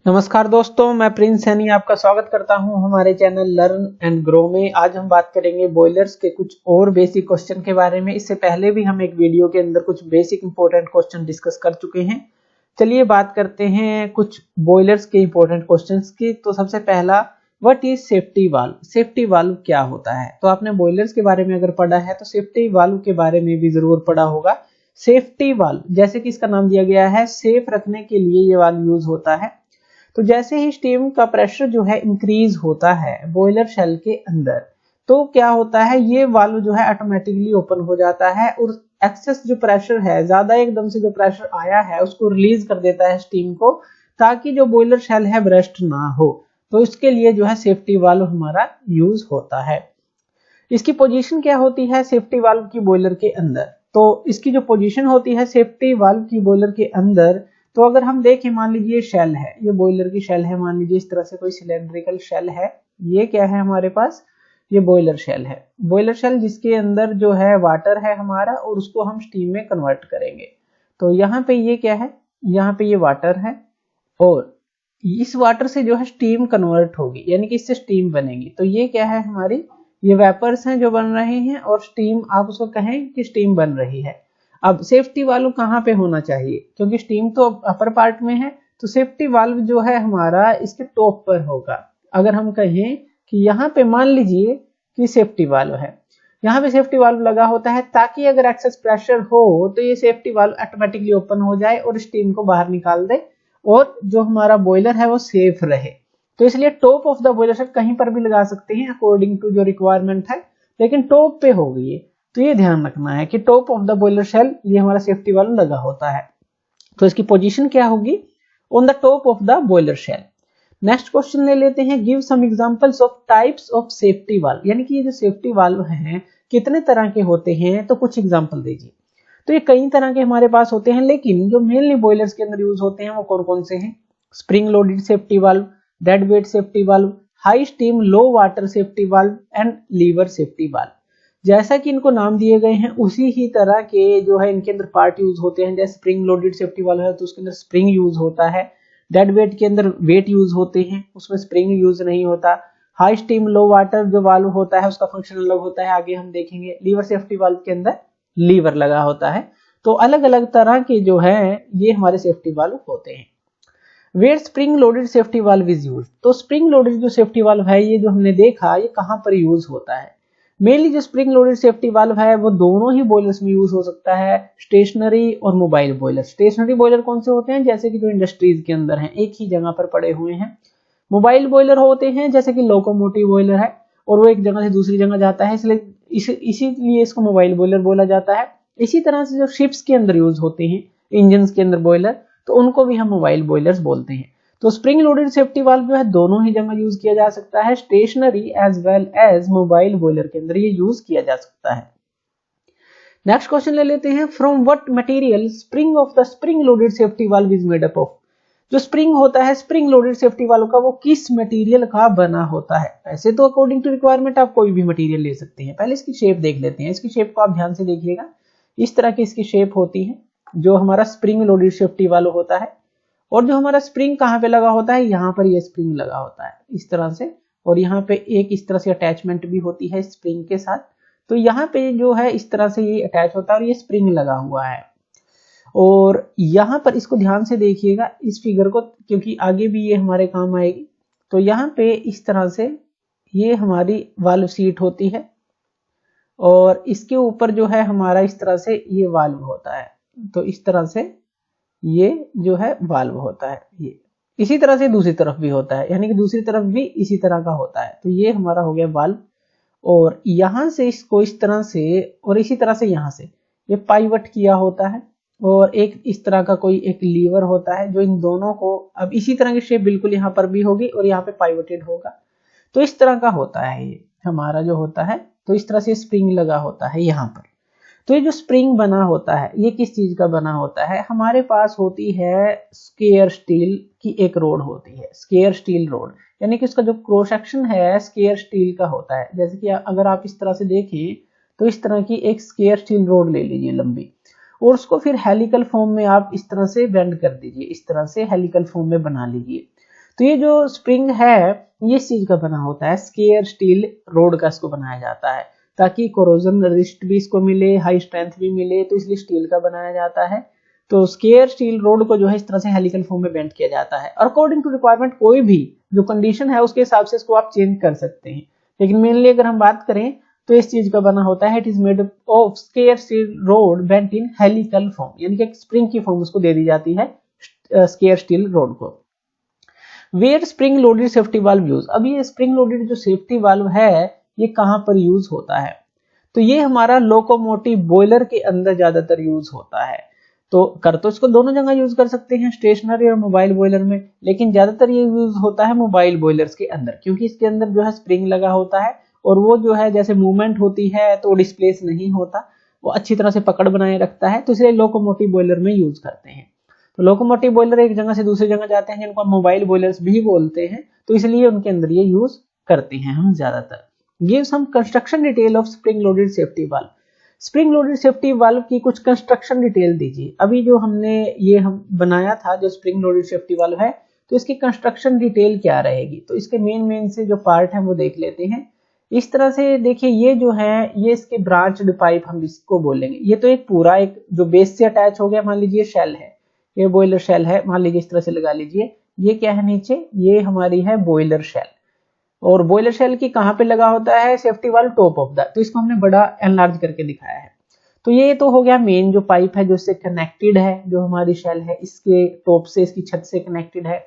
नमस्कार दोस्तों, मैं प्रिंस सैनी आपका स्वागत करता हूं हमारे चैनल लर्न एंड ग्रो में। आज हम बात करेंगे बॉयलर्स के कुछ और बेसिक क्वेश्चन के बारे में। इससे पहले भी हम एक वीडियो के अंदर कुछ बेसिक इंपॉर्टेंट क्वेश्चन डिस्कस कर चुके हैं। चलिए बात करते हैं कुछ बॉयलर्स के इंपॉर्टेंट क्वेश्चंस की। तो सबसे पहला, what is safety valve? Safety valve क्या होता है? तो आपने बॉयलर्स के बारे में अगर पढ़ा है तो सेफ्टी वाल्व के बारे में भी जरूर पढ़ा होगा। सेफ्टी वाल्व, जैसे कि इसका नाम दिया गया है, सेफ रखने के लिए ये वाल्व यूज होता है। तो जैसे ही स्टीम का प्रेशर जो है इंक्रीज होता है बॉयलर शेल के अंदर, तो क्या होता है, ये वाल्व जो है ऑटोमेटिकली ओपन हो जाता है और एक्सेस जो प्रेशर है, ज्यादा एकदम से जो प्रेशर आया है उसको रिलीज कर देता है स्टीम को, ताकि जो बॉयलर शेल है बर्स्ट ना हो। तो इसके लिए जो है सेफ्टी वाल्व हमारा यूज होता है। इसकी पोजीशन क्या होती है सेफ्टी वाल्व की बॉयलर के अंदर? तो इसकी जो पोजीशन होती है सेफ्टी वाल्व की बॉयलर के अंदर, तो अगर हम देखें, मान लीजिए शेल है, ये बॉयलर की शेल है, मान लीजिए इस तरह से कोई सिलेंड्रिकल शेल है। ये क्या है हमारे पास? ये बॉयलर शेल है। बॉयलर शेल जिसके अंदर जो है वाटर है हमारा, और उसको हम स्टीम में कन्वर्ट करेंगे। तो यहाँ पे ये क्या है, यहाँ पे ये वाटर है, और इस वाटर से जो है स्टीम कन्वर्ट होगी, यानी कि इससे स्टीम बनेगी। तो ये क्या है हमारी, ये वेपर्स हैं जो बन रहे हैं, और स्टीम आप उसको कहें कि स्टीम बन रही है। अब सेफ्टी वाल्व कहाँ पे होना चाहिए? क्योंकि स्टीम तो अपर पार्ट में है, तो सेफ्टी वाल्व जो है हमारा इसके टॉप पर होगा। अगर हम कहें कि यहाँ पे मान लीजिए कि सेफ्टी वाल्व है, यहाँ पे सेफ्टी वाल्व लगा होता है, ताकि अगर एक्सेस प्रेशर हो तो ये सेफ्टी वाल्व ऑटोमेटिकली ओपन हो जाए और स्टीम को बाहर निकाल दे, और जो हमारा बॉयलर है वो सेफ रहे। तो इसलिए टॉप ऑफ द बॉयलर कहीं पर भी लगा सकते हैं अकॉर्डिंग टू जो रिक्वायरमेंट है, लेकिन टॉप पे होगी ये। तो ये ध्यान रखना है कि top of the boiler shell ये हमारा सेफ्टी वाल्व लगा होता है। तो इसकी पोजीशन क्या होगी? On the top of the boiler shell. Next question ले लेते हैं, give some examples of types of safety valve. यानी कि ये जो सेफ्टी वाल्व हैं कितने तरह के होते हैं, तो कुछ एग्जांपल दीजिए। तो ये कई तरह के हमारे पास होते हैं, लेकिन जो मेनली बॉयलर्स के अंदर यूज होते हैं वो कौन कौन से हैं? Spring loaded safety valve, dead weight safety valve, high steam low water safety valve and lever safety valve. जैसा कि इनको नाम दिए गए हैं उसी ही तरह के जो है इनके अंदर पार्ट यूज होते हैं। जैसे स्प्रिंग लोडेड सेफ्टी वाल्व है तो उसके अंदर स्प्रिंग यूज होता है। डेड वेट के अंदर वेट यूज होते हैं, उसमें स्प्रिंग यूज नहीं होता। हाई स्टीम लो वाटर जो वाल्व होता है उसका फंक्शन अलग होता है, आगे हम देखेंगे। लीवर सेफ्टी वाल्व के अंदर लीवर लगा होता है। तो अलग अलग तरह के जो है ये हमारे सेफ्टी वाल्व होते हैं। Where spring loaded safety valve is use. तो स्प्रिंग लोडेड जो सेफ्टी वाल्व है ये जो हमने देखा, ये कहां पर यूज होता है? मेनली जो स्प्रिंग लोडेड सेफ्टी वाल्व है वो दोनों ही बॉयलर्स में यूज हो सकता है, स्टेशनरी और मोबाइल बॉयलर। स्टेशनरी बॉयलर कौन से होते हैं? जैसे कि जो इंडस्ट्रीज के अंदर हैं, एक ही जगह पर पड़े हुए हैं। मोबाइल बॉयलर होते हैं जैसे कि लोकोमोटिव बॉयलर है, और वो एक जगह से दूसरी जगह जाता है, इसलिए इसीलिए इसको मोबाइल बॉयलर बोला जाता है। इसी तरह से जो शिप्स के अंदर यूज होते हैं, इंजन के अंदर बॉयलर, तो उनको भी हम मोबाइल बॉयलर्स बोलते हैं। तो स्प्रिंग लोडेड सेफ्टी वाल्व जो है दोनों ही जगह यूज किया जा सकता है, stationary as well as mobile boiler के अंदर ये यूज किया जा सकता है। नेक्स्ट क्वेश्चन ले लेते हैं, from what material spring of the spring loaded safety valve is made up of. जो स्प्रिंग होता है स्प्रिंग लोडेड सेफ्टी वाल्व का, वो किस मटेरियल का बना होता है? ऐसे तो अकॉर्डिंग टू रिक्वायरमेंट आप कोई भी मटेरियल ले सकते हैं। पहले इसकी शेप देख लेते हैं। इसकी शेप को आप ध्यान से देखिएगा, इस तरह की इसकी शेप होती है जो हमारा स्प्रिंग लोडेड सेफ्टी वाल्व होता है। और जो हमारा स्प्रिंग कहाँ पे लगा होता है, यहाँ पर ये स्प्रिंग लगा होता है इस तरह से, और यहाँ पे एक इस तरह से अटैचमेंट भी होती है स्प्रिंग के साथ। तो यहाँ पे जो है इस तरह से ये अटैच होता है और ये स्प्रिंग लगा हुआ है। और यहाँ पर इसको ध्यान से देखिएगा इस फिगर को, क्योंकि आगे भी ये हमारे काम आएगी। तो यहाँ पे इस तरह से ये हमारी वाल्व सीट होती है, और इसके ऊपर जो है हमारा इस तरह से ये वाल्व होता है। तो इस तरह से ये जो है वाल्व होता है। ये इसी तरह से दूसरी तरफ भी होता है, यानी कि दूसरी तरफ भी इसी तरह का होता है। तो ये हमारा हो गया वाल्व, और यहां से इसको इस तरह से, और इसी तरह से यहां से ये पाइवट किया होता है, और एक इस तरह का कोई एक लीवर होता है जो इन दोनों को, अब इसी तरह की शेप बिल्कुल यहाँ पर भी होगी और यहाँ पे पाइवटेड होगा। तो इस तरह का होता है ये हमारा जो होता है। तो इस तरह से स्प्रिंग लगा होता है यहाँ पर। तो ये जो स्प्रिंग बना होता है ये किस चीज का बना होता है? हमारे पास होती है स्केयर स्टील की एक रोड होती है, स्केयर स्टील रोड, यानी कि उसका जो क्रॉस सेक्शन है स्केयर स्टील का होता है। जैसे कि अगर आप इस तरह से देखें तो इस तरह की एक स्केयर स्टील रोड ले लीजिए लंबी, और उसको फिर हेलिकल फॉर्म में आप इस तरह से बेंड कर दीजिए, इस तरह से हेलिकल फॉर्म में बना लीजिए। तो ये जो स्प्रिंग है ये इस चीज का बना होता है, स्केयर स्टील रोड का इसको बनाया जाता है ताकि कोरोजन रेजिस्ट भी इसको मिले, हाई स्ट्रेंथ भी मिले, तो इसलिए स्टील का बनाया जाता है। तो स्केयर स्टील रोड को जो है इस तरह से हेलिकल फॉर्म में बेंड किया जाता है और अकॉर्डिंग टू रिक्वायरमेंट कोई भी जो कंडीशन है उसके हिसाब से इसको आप चेंज कर सकते हैं। लेकिन मेनली अगर हम बात करें तो इस चीज का बना होता है, it is made of square steel road bent in helical form, यानी कि स्प्रिंग की फॉर्म उसको दे दी जाती है स्केयर स्टील रोड को। Where spring loaded safety valve use, अब ये स्प्रिंग लोडेड जो सेफ्टी वाल्व है ये कहां पर यूज होता है, तो ये हमारा लोकोमोटिव बॉयलर के अंदर ज्यादातर यूज होता है। तो कर तो इसको दोनों जगह यूज कर सकते हैं, स्टेशनरी और मोबाइल बॉयलर में, लेकिन ज्यादातर ये यूज होता है मोबाइल बॉयलर्स के अंदर, क्योंकि इसके अंदर जो है स्प्रिंग लगा होता है और वो जो है जैसे मूवमेंट होती है तो डिस्प्लेस नहीं होता, वो अच्छी तरह से पकड़ बनाए रखता है, तो इसलिए लोकोमोटिव बॉयलर में यूज करते हैं। तो लोकोमोटिव बॉयलर एक जगह से दूसरी जगह जाते हैं जिनको मोबाइल बॉयलर्स भी बोलते हैं, तो इसलिए उनके अंदर ये यूज करते हैं हम ज्यादातर। Give some construction detail of spring loaded safety valve, spring loaded safety valve की कुछ कंस्ट्रक्शन डिटेल दीजिए। अभी जो हमने ये हम बनाया था जो स्प्रिंग लोडेड सेफ्टी वाल्व है, तो इसकी कंस्ट्रक्शन डिटेल क्या रहेगी, तो इसके मेन से जो पार्ट है वो देख लेते हैं। इस तरह से देखिए ये जो है ये इसके ब्रांच्ड पाइप हम इसको बोलेंगे, ये तो एक पूरा एक जो बेस से अटैच हो गया, मान लीजिए शेल है, ये बॉयलर शेल है, मान लीजिए इस तरह से लगा लीजिए, ये क्या है नीचे, ये हमारी है बॉयलर शेल, और बॉयलर शेल की कहां पे लगा होता है safety valve top of the, तो इसको हमने बड़ा एनलार्ज करके दिखाया है। तो ये तो हो गया मेन जो पाइप है जो इससे कनेक्टेड है, जो हमारी शेल है इसके टॉप से इसकी छत से कनेक्टेड है।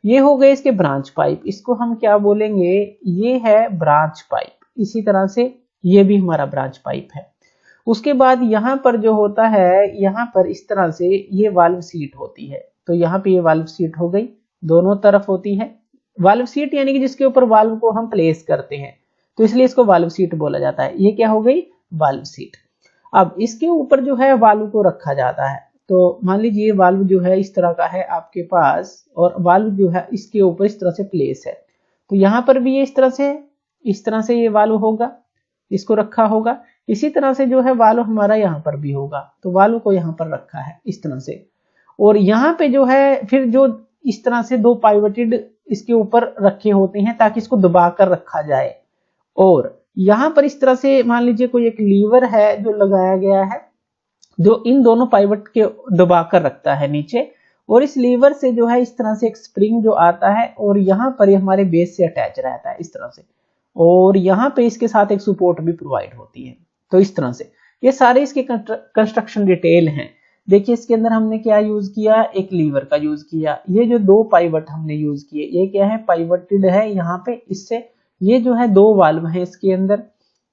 ये हो गए इसके ब्रांच पाइप, इसको हम क्या बोलेंगे, ये है ब्रांच पाइप। इसी तरह से ये भी हमारा ब्रांच पाइप है। उसके बाद यहाँ पर जो होता है, यहाँ पर इस तरह से ये वाल्व सीट होती है, तो यहाँ पे ये वाल्व सीट हो गई, दोनों तरफ होती है वाल्व सीट, यानी कि जिसके ऊपर वाल्व को हम प्लेस करते हैं, तो इसलिए इसको वाल्व सीट बोला जाता है। ये क्या हो गई, वाल्व सीट। अब इसके ऊपर जो है वाल्व को रखा जाता है, तो मान लीजिए वाल्व जो है इस तरह का है आपके पास, और वाल्व जो है इसके ऊपर इस तरह से प्लेस है, तो यहाँ पर भी ये इस तरह से ये वाल्व होगा, इसको रखा होगा। इसी तरह से जो है वाल्व हमारा यहाँ पर भी होगा, तो वाल्व को यहाँ पर रखा है इस तरह से, और यहाँ पे जो है फिर जो इस तरह से दो पाइवटेड इसके ऊपर रखे होते हैं ताकि इसको दबा कर रखा जाए, और यहाँ पर इस तरह से मान लीजिए कोई एक लीवर है जो लगाया गया है जो इन दोनों पाइवट के दबा कर रखता है नीचे, और इस लीवर से जो है इस तरह से एक स्प्रिंग जो आता है और यहाँ पर ये हमारे बेस से अटैच रहता है इस तरह से, और यहाँ पे इसके साथ एक सपोर्ट भी प्रोवाइड होती है। तो इस तरह से ये सारे इसके कंस्ट्रक्शन डिटेल हैं। देखिए इसके अंदर हमने क्या यूज किया, एक लीवर का यूज किया, ये जो दो पाइवट हमने यूज किए, ये क्या है पाइवटेड है यहाँ पे, इससे ये जो है दो वाल्व है इसके अंदर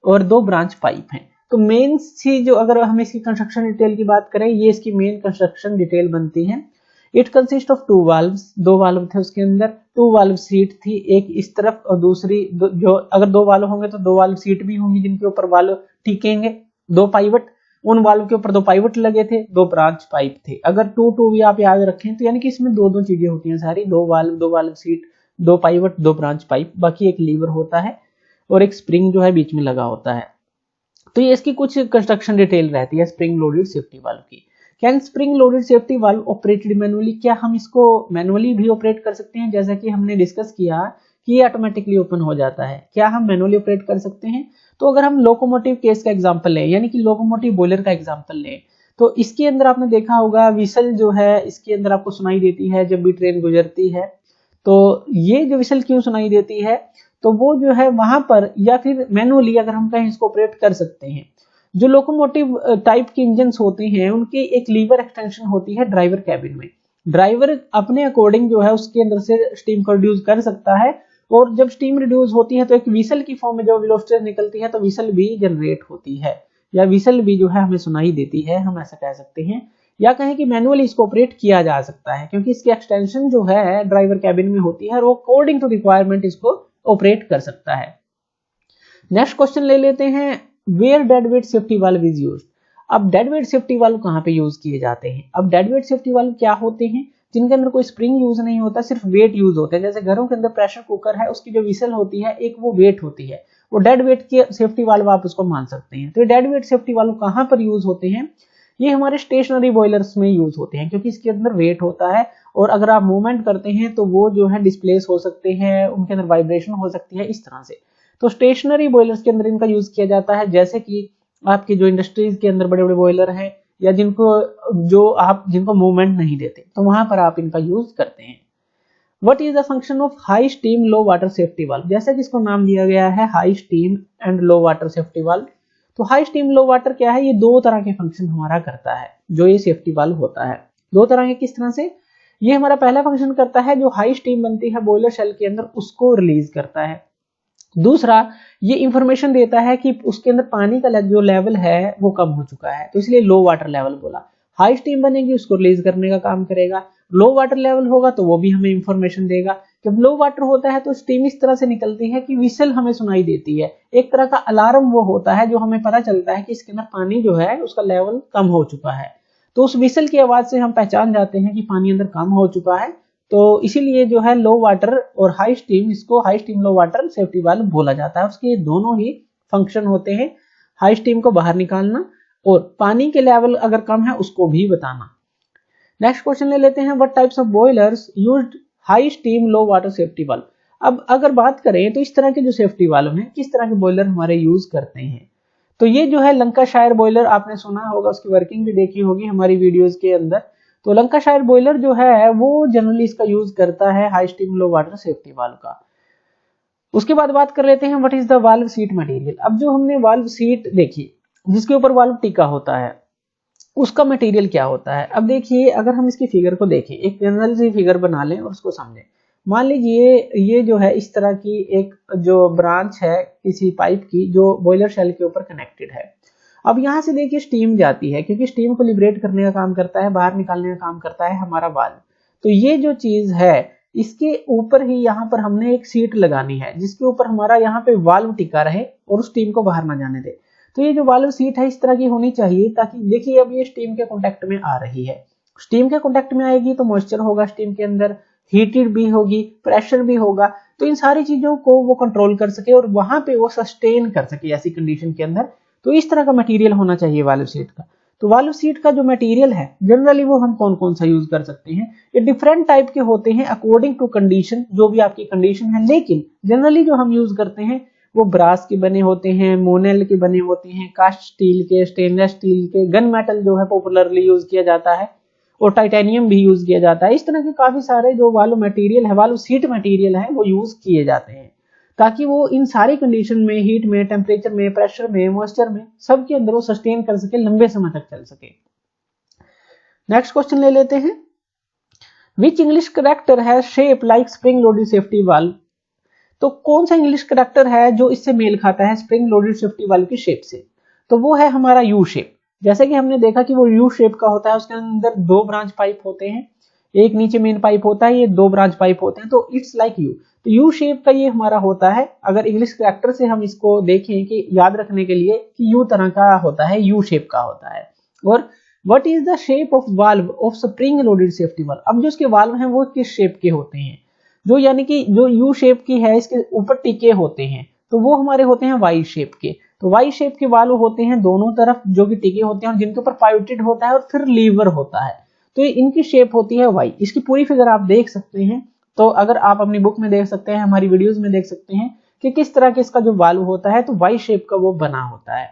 और दो ब्रांच पाइप हैं। तो मेन सी जो अगर हम इसकी कंस्ट्रक्शन डिटेल की बात करें, ये इसकी मेन कंस्ट्रक्शन डिटेल बनती है। It consist of two valves, दो वाल्व थे उसके अंदर, टू वाल्व सीट थी, एक इस तरफ और दूसरी जो अगर दो वाल्व होंगे तो दो वाल्व सीट भी होंगी जिनके ऊपर वाल्व टिकेंगे, दो पाइवट, उन वाल्व के ऊपर दो पाइवट लगे थे, दो ब्रांच पाइप थे। अगर टू भी आप याद रखें तो यानी कि इसमें दो चीजें होती हैं सारी, दो वाल्व सीट, दो पाइवट, दो ब्रांच पाइप, बाकी एक लीवर होता है और एक स्प्रिंग जो है बीच में लगा होता है। तो ये इसकी कुछ कंस्ट्रक्शन डिटेल रहती है स्प्रिंग लोडेड सेफ्टी वाल्व की। Can spring loaded safety valve operated manually, क्या हम इसको मैनुअली भी ऑपरेट कर सकते हैं? जैसा कि हमने डिस्कस किया कि ये ऑटोमेटिकली ओपन हो जाता है, क्या हम मैनुअली ऑपरेट कर सकते हैं? तो अगर हम लोकोमोटिव केस का एग्जांपल लें, यानी कि लोकोमोटिव बॉयलर का एग्जांपल लें, तो इसके अंदर आपने देखा होगा विसल जो है इसके अंदर आपको सुनाई देती है जब भी ट्रेन गुजरती है। तो ये जो विसल क्यों सुनाई देती है, तो वो जो है वहां पर या फिर मैनुअली अगर हम कहें इसको ऑपरेट कर सकते हैं। जो लोकोमोटिव टाइप के इंजन होते हैं उनकी एक लीवर एक्सटेंशन होती है ड्राइवर कैबिन में, ड्राइवर अपने अकॉर्डिंग जो है उसके अंदर से स्टीम को रिड्यूस कर सकता है, और जब स्टीम रिड्यूस होती है तो एक विसल की फॉर्म में जब वेलोसिटी निकलती है तो विसल भी जनरेट होती है, या विसल भी जो है हमें सुनाई देती है, हम ऐसा कह सकते हैं। या कहें कि मैनुअली इसको ऑपरेट किया जा सकता है क्योंकि इसकी एक्सटेंशन जो है ड्राइवर कैबिन में होती है और वो अकॉर्डिंग टू रिक्वायरमेंट इसको ऑपरेट कर सकता है। नेक्स्ट क्वेश्चन ले लेते हैं, where dead weight safety valve is used. अब डेड वेट सेफ्टी वाल्व कहां पे यूज किए जाते हैं? अब डेड वेट सेफ्टी वाल्व क्या होते हैं? जिनके अंदर कोई स्प्रिंग यूज नहीं होता, सिर्फ वेट यूज होते हैं। जैसे घरों के अंदर प्रेशर कुकर है, उसकी जो विसल होती है एक वो वेट होती है, वो डेड वेट की सेफ्टी वाल्व आप उसको मान सकते हैं। तो डेड वेट सेफ्टी वाल्व कहां पर यूज होते हैं? ये हमारे स्टेशनरी बॉयलर्स में यूज होते हैं क्योंकि इसके अंदर वेट होता है और अगर आप मूवमेंट करते हैं तो वो जो है डिस्प्लेस हो सकते हैं, उनके अंदर वाइब्रेशन हो सकती है इस तरह से। तो स्टेशनरी बॉयलर्स के अंदर इनका यूज किया जाता है, जैसे कि आपकी जो इंडस्ट्रीज के अंदर बड़े बड़े बॉयलर हैं या जिनको मूवमेंट नहीं देते, तो वहां पर आप इनका यूज करते हैं। What is the function of high steam low water safety valve? जैसा कि इसको नाम दिया गया है high steam and low water safety valve. तो हाई स्टीम लो वाटर क्या है, ये दो तरह के फंक्शन हमारा करता है जो ये सेफ्टी वाल्व होता है। दो तरह के किस तरह से, ये हमारा पहला फंक्शन करता है जो हाई स्टीम बनती है बॉयलर शेल के अंदर उसको रिलीज करता है। दूसरा, ये इंफॉर्मेशन देता है कि उसके अंदर पानी का जो लेवल है वो कम हो चुका है, तो इसलिए लो वाटर लेवल बोला। हाई स्टीम बनेगी उसको रिलीज करने का काम करेगा, लो वाटर लेवल होगा तो वो भी हमें इंफॉर्मेशन देगा। जब लो वाटर होता है तो स्टीम इस तरह से निकलती है कि विसल हमें सुनाई देती है, एक तरह का अलार्म वो होता है जो हमें पता चलता है कि इसके अंदर पानी जो है उसका लेवल कम हो चुका है। तो उस विसल की आवाज से हम पहचान जाते हैं कि पानी अंदर कम हो चुका है। तो इसीलिए जो है लो वाटर और हाई स्टीम, इसको high steam low water safety valve बोला जाता है। उसके दोनों ही फंक्शन होते हैं, हाई स्टीम को बाहर निकालना और पानी के लेवल अगर कम है उसको भी बताना। नेक्स्ट क्वेश्चन ले लेते हैं, what types of boilers used high steam low water safety valve. अब अगर बात करें तो इस तरह के जो सेफ्टी वाल्व हैं, किस तरह के बॉयलर हमारे यूज करते हैं, तो ये जो है लंकाशायर बॉयलर आपने सुना होगा, उसकी वर्किंग भी देखी होगी हमारी वीडियोस के अंदर। तो लंकाशायर बॉयलर जो है वो जनरली इसका यूज करता है high steam low water safety valve का। उसके बाद बात कर लेते हैं what is the valve seat material. अब जो हमने वाल्व सीट देखी जिसके ऊपर वाल्व टिका होता है उसका मटेरियल क्या होता है। अब देखिए, अगर हम इसकी फिगर को देखें, एक जनरल सी फिगर बना लें और उसको समझें। मान लीजिए ये जो है इस तरह की एक जो ब्रांच है किसी पाइप की जो बॉयलर शेल के ऊपर कनेक्टेड है। अब यहां से देखिए स्टीम जाती है, क्योंकि स्टीम को लिबरेट करने का काम करता है, बाहर निकालने का काम करता है हमारा वाल्व। तो ये जो चीज है इसके ऊपर ही यहाँ पर हमने एक सीट लगानी है जिसके ऊपर हमारा यहाँ पे वाल्व टिका रहे और स्टीम को बाहर ना जाने दे। तो ये जो वाल्व सीट है इस तरह की होनी चाहिए, ताकि देखिए अब ये स्टीम के कांटेक्ट में आ रही है, स्टीम के कांटेक्ट में आएगी तो मॉइस्चर होगा स्टीम के अंदर, हीटेड भी होगी, प्रेशर भी होगा, तो इन सारी चीजों को वो कंट्रोल कर सके और वहां पे वो सस्टेन कर सके ऐसी कंडीशन के अंदर। तो इस तरह का मटेरियल होना चाहिए वाल्व सीट का। तो वाल्व सीट का जो मटेरियल है जनरली वो हम कौन कौन सा यूज कर सकते हैं, ये डिफरेंट टाइप के होते हैं अकॉर्डिंग टू कंडीशन, जो भी आपकी कंडीशन है। लेकिन जनरली जो हम यूज करते हैं वो ब्रास के बने होते हैं, मोनेल के बने होते हैं, कास्ट स्टील के, स्टेनलेस स्टील के, गन मेटल जो है पॉपुलरली यूज किया जाता है और टाइटेनियम भी यूज किया जाता है। इस तरह के काफी सारे जो वाल्व मटेरियल है, वाल्व सीट मटेरियल है, वो यूज किए जाते हैं ताकि वो इन सारी कंडीशन में, हीट में, टेम्परेचर में, प्रेशर में, मॉइस्चर में, सबके अंदर वो सस्टेन कर सके, लंबे समय तक चल सके। नेक्स्ट क्वेश्चन ले लेते हैं, विच इंग्लिश कैरेक्टर है shape like spring loaded safety valve. तो कौन सा इंग्लिश कैरेक्टर है जो इससे मेल खाता है स्प्रिंग लोडेड सेफ्टी वाल्व की शेप से, तो वो है हमारा यू शेप। जैसे कि हमने देखा कि वो यू शेप का होता है, उसके अंदर दो ब्रांच पाइप होते हैं, एक नीचे मेन पाइप होता है, ये दो ब्रांच पाइप होते हैं, तो इट्स लाइक यू। तो यू शेप का ये हमारा होता है। अगर इंग्लिश कैरेक्टर से हम इसको देखें कि याद रखने के लिए कि यू तरह का होता है, यू शेप का होता है। और what is the shape of valve of spring loaded safety valve. अब जो इसके वाल्व हैं वो किस शेप के होते हैं, जो यानी कि जो यू शेप की है इसके ऊपर टिके होते हैं, तो वो हमारे होते हैं वाई शेप के। तो वाई शेप के वाल्व होते हैं दोनों तरफ जो कि टिके होते हैं और जिनके ऊपर पाइवटेड होता है और फिर लीवर होता है, तो इनकी शेप होती है वाई। इसकी पूरी फिगर आप देख सकते हैं, तो अगर आप अपनी बुक में देख सकते हैं, हमारी वीडियोस में देख सकते हैं कि किस तरह के इसका जो वाल्व होता है, तो वाई शेप का वो बना होता है।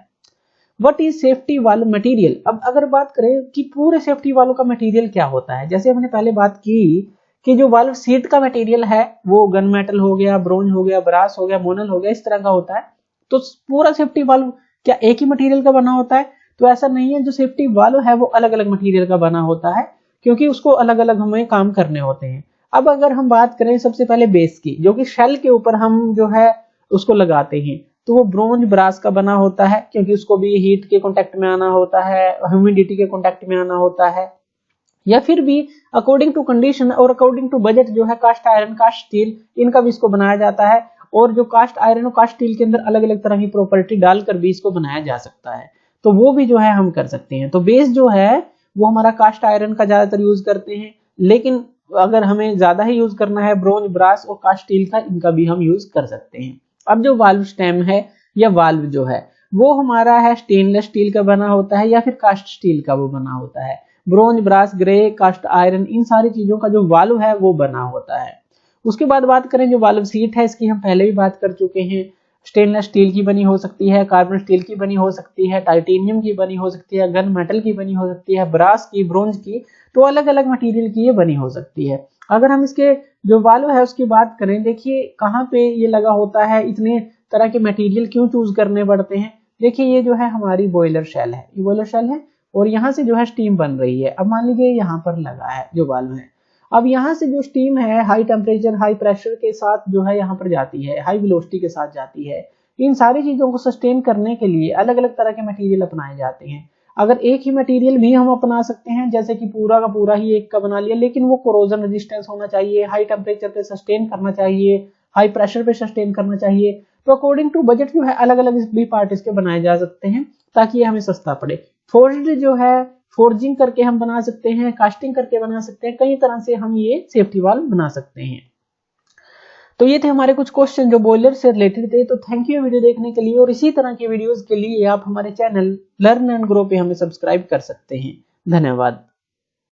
What is safety valve material. अब अगर बात करें कि पूरे सेफ्टी वाल्व का मटेरियल क्या होता है, जैसे हमने पहले बात की कि जो वाल्व सीट का मटेरियल है वो गन मेटल हो गया, ब्रोंज हो गया, ब्रास हो गया, मोनल हो गया, इस तरह का होता है। तो पूरा सेफ्टी वाल्व क्या एक ही मटेरियल का बना होता है, तो ऐसा नहीं है। जो सेफ्टी वाल्व है वो अलग अलग मटेरियल का बना होता है, क्योंकि उसको अलग अलग हमें काम करने होते हैं। अब अगर हम बात करें सबसे पहले बेस की, जो कि शेल के ऊपर हम जो है उसको लगाते हैं, तो वो ब्रोंज ब्रास का बना होता है, क्योंकि उसको भी हीट के कांटेक्ट में आना होता है, ह्यूमिडिटी के कांटेक्ट में आना होता है, या फिर भी अकॉर्डिंग टू कंडीशन और अकॉर्डिंग टू बजट जो है कास्ट आयरन, कास्ट स्टील, इनका भी इसको बनाया जाता है। और जो कास्ट आयरन और कास्ट स्टील के अंदर अलग अलग तरह की प्रॉपर्टी डालकर भी इसको बनाया जा सकता है, तो वो भी जो है हम कर सकते हैं। तो बेस जो है वो हमारा कास्ट आयरन का ज्यादातर यूज करते हैं, लेकिन अगर हमें ज्यादा ही यूज करना है ब्रोंज, ब्रास और कास्ट स्टील का, इनका भी हम यूज कर सकते हैं। अब जो वाल्व स्टेम है या वाल्व जो है वो हमारा है स्टेनलेस स्टील का बना होता है या फिर कास्ट स्टील का वो बना होता है। Bronze, brass, grey, cast iron, इन सारी चीजों का जो वाल्व है वो बना होता है। उसके बाद बात करें जो वाल्व सीट है, इसकी हम पहले भी बात कर चुके हैं। स्टेनलेस स्टील की बनी हो सकती है, कार्बन स्टील की बनी हो सकती है, टाइटेनियम की बनी हो सकती है, गन मेटल की बनी हो सकती है, ब्रास की, ब्रोंज की, तो अलग अलग मटेरियल की ये बनी हो सकती है। अगर हम इसके जो वाल्व है उसकी बात करें, देखिए कहाँ पे ये लगा होता है, इतने तरह के मटेरियल क्यों चूज करने पड़ते हैं। देखिए ये जो है हमारी बॉयलर शेल है, ये बॉयलर शेल है और यहाँ से जो है स्टीम बन रही है। अब मान लीजिए यहाँ पर लगा है जो वाल्व है, अब यहाँ से जो स्टीम है हाई टेम्परेचर हाई प्रेशर के साथ जो है यहाँ पर जाती है, हाई वेलोसिटी के साथ जाती है। इन सारी चीजों को सस्टेन करने के लिए अलग अलग तरह के मटेरियल अपनाए जाते हैं। अगर एक ही मटेरियल भी हम अपना सकते हैं, जैसे कि पूरा का पूरा ही एक का बना लिया, लेकिन वो कोरोजन रेजिस्टेंस होना चाहिए, हाई टेम्परेचर पे सस्टेन करना चाहिए, हाई प्रेशर पे सस्टेन करना चाहिए, तो अकॉर्डिंग टू बजट जो है अलग अलग भी पार्ट इसके बनाए जा सकते हैं ताकि ये हमें सस्ता पड़े। फोर्ज्ड जो है फोर्जिंग करके हम बना सकते हैं, कास्टिंग करके बना सकते हैं, कई तरह से हम ये सेफ्टी वाल्व बना सकते हैं। तो ये थे हमारे कुछ क्वेश्चन जो बॉयलर से रिलेटेड थे। तो थैंक यू वीडियो देखने के लिए, और इसी तरह की वीडियोस के लिए आप हमारे चैनल लर्न एंड ग्रो पे हमें सब्सक्राइब कर सकते हैं। धन्यवाद।